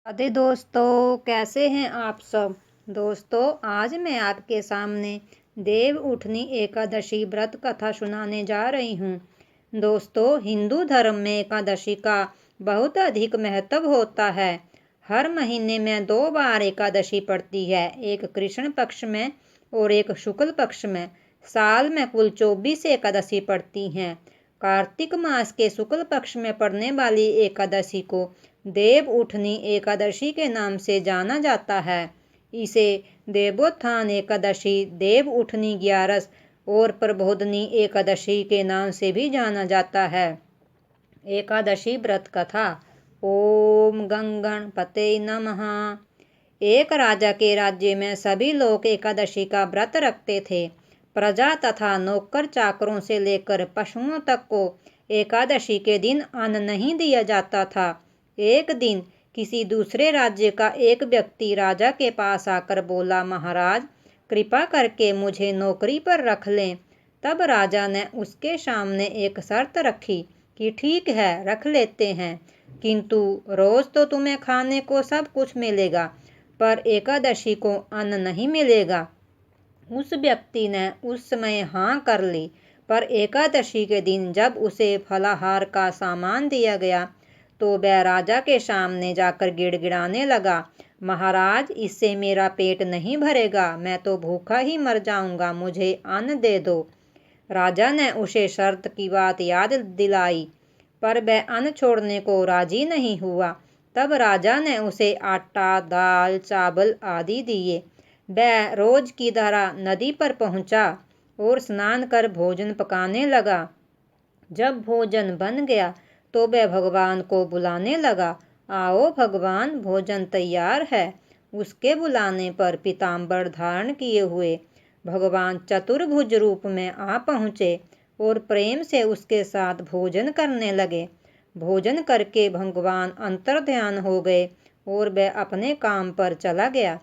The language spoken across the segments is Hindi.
राधे दोस्तों, कैसे हैं आप सब। दोस्तों, आज मैं आपके सामने देव उठनी एकादशी व्रत कथा सुनाने जा रही हूँ। दोस्तों, हिंदू धर्म में एकादशी का बहुत अधिक महत्व होता है। हर महीने में 2 बार एकादशी पड़ती है, एक कृष्ण पक्ष में और एक शुक्ल पक्ष में। साल में कुल 24 एकादशी पड़ती हैं। कार्तिक मास के शुक्ल पक्ष में पड़ने वाली एकादशी को देव उठनी एकादशी के नाम से जाना जाता है। इसे देवोत्थान एकादशी, देव उठनी ग्यारस और प्रबोधनी एकादशी के नाम से भी जाना जाता है। एकादशी व्रत कथा। ओम गंगणपते नमः। एक राजा के राज्य में सभी लोग एकादशी का व्रत रखते थे। प्रजा तथा नौकर चाकरों से लेकर पशुओं तक को एकादशी के दिन अन्न नहीं दिया जाता था। एक दिन किसी दूसरे राज्य का एक व्यक्ति राजा के पास आकर बोला, महाराज, कृपा करके मुझे नौकरी पर रख लें। तब राजा ने उसके सामने एक शर्त रखी कि ठीक है, रख लेते हैं, किंतु रोज तो तुम्हें खाने को सब कुछ मिलेगा, पर एकादशी को अन्न नहीं मिलेगा। उस व्यक्ति ने उस समय हाँ कर ली, पर एकादशी के दिन जब उसे फलाहार का सामान दिया गया तो वह राजा के सामने जाकर गिड़गिड़ाने लगा, महाराज, इससे मेरा पेट नहीं भरेगा, मैं तो भूखा ही मर जाऊंगा, मुझे अन्न दे दो। राजा ने उसे शर्त की बात याद दिलाई, पर वह अन्न छोड़ने को राजी नहीं हुआ। तब राजा ने उसे आटा, दाल, चावल आदि दिए। वह रोज की तरह नदी पर पहुंचा और स्नान कर भोजन पकाने लगा। जब भोजन बन गया तो वह भगवान को बुलाने लगा, आओ भगवान, भोजन तैयार है। उसके बुलाने पर पीताम्बर धारण किए हुए भगवान चतुर्भुज रूप में आ पहुँचे और प्रेम से उसके साथ भोजन करने लगे। भोजन करके भगवान अंतर्ध्यान हो गए और वह अपने काम पर चला गया।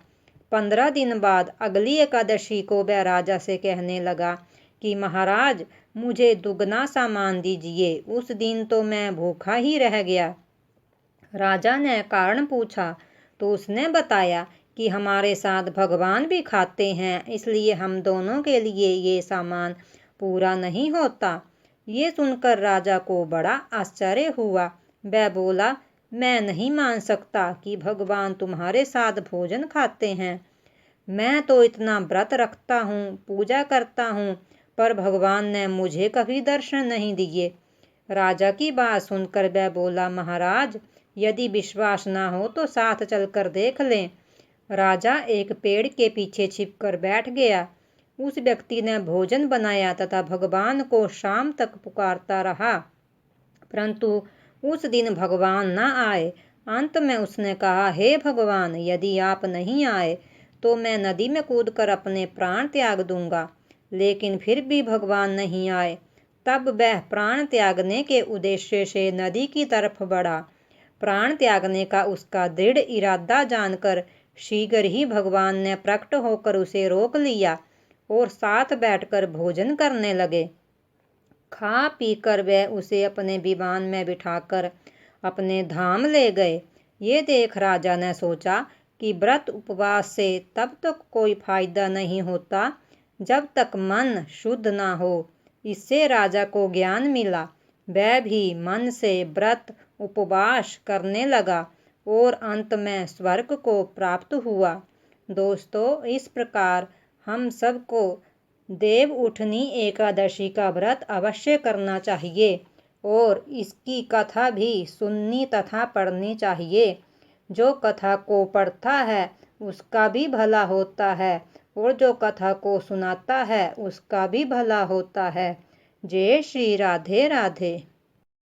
15 दिन बाद अगली एकादशी को वह राजा से कहने लगा कि महाराज, मुझे दुगना सामान दीजिए, उस दिन तो मैं भूखा ही रह गया। राजा ने कारण पूछा तो उसने बताया कि हमारे साथ भगवान भी खाते हैं, इसलिए हम दोनों के लिए ये सामान पूरा नहीं होता। ये सुनकर राजा को बड़ा आश्चर्य हुआ। वह बोला, मैं नहीं मान सकता कि भगवान तुम्हारे साथ भोजन खाते हैं। मैं तो इतना व्रत रखता हूँ, पूजा करता हूँ, पर भगवान ने मुझे कभी दर्शन नहीं दिए। राजा की बात सुनकर वह बोला, महाराज, यदि विश्वास ना हो तो साथ चलकर देख लें। राजा एक पेड़ के पीछे छिपकर बैठ गया। उस व्यक्ति ने भोजन बनाया तथा भगवान को शाम तक पुकारता रहा, परंतु उस दिन भगवान न आए। अंत में उसने कहा, हे भगवान, यदि आप नहीं आए तो मैं नदी में कूदकर अपने प्राण त्याग दूंगा। लेकिन फिर भी भगवान नहीं आए। तब वह प्राण त्यागने के उद्देश्य से नदी की तरफ बढ़ा। प्राण त्यागने का उसका दृढ़ इरादा जानकर शीघ्र ही भगवान ने प्रकट होकर उसे रोक लिया और साथ बैठकर भोजन करने लगे। खा पी कर वह उसे अपने विमान में बिठाकर अपने धाम ले गए। ये देख राजा ने सोचा कि व्रत उपवास से तब तक कोई फायदा नहीं होता जब तक मन शुद्ध ना हो। इससे राजा को ज्ञान मिला। वह भी मन से व्रत उपवास करने लगा और अंत में स्वर्ग को प्राप्त हुआ। दोस्तों, इस प्रकार हम सबको देव उठनी एकादशी का व्रत अवश्य करना चाहिए और इसकी कथा भी सुननी तथा पढ़नी चाहिए। जो कथा को पढ़ता है उसका भी भला होता है और जो कथा को सुनाता है उसका भी भला होता है। जय श्री राधे राधे।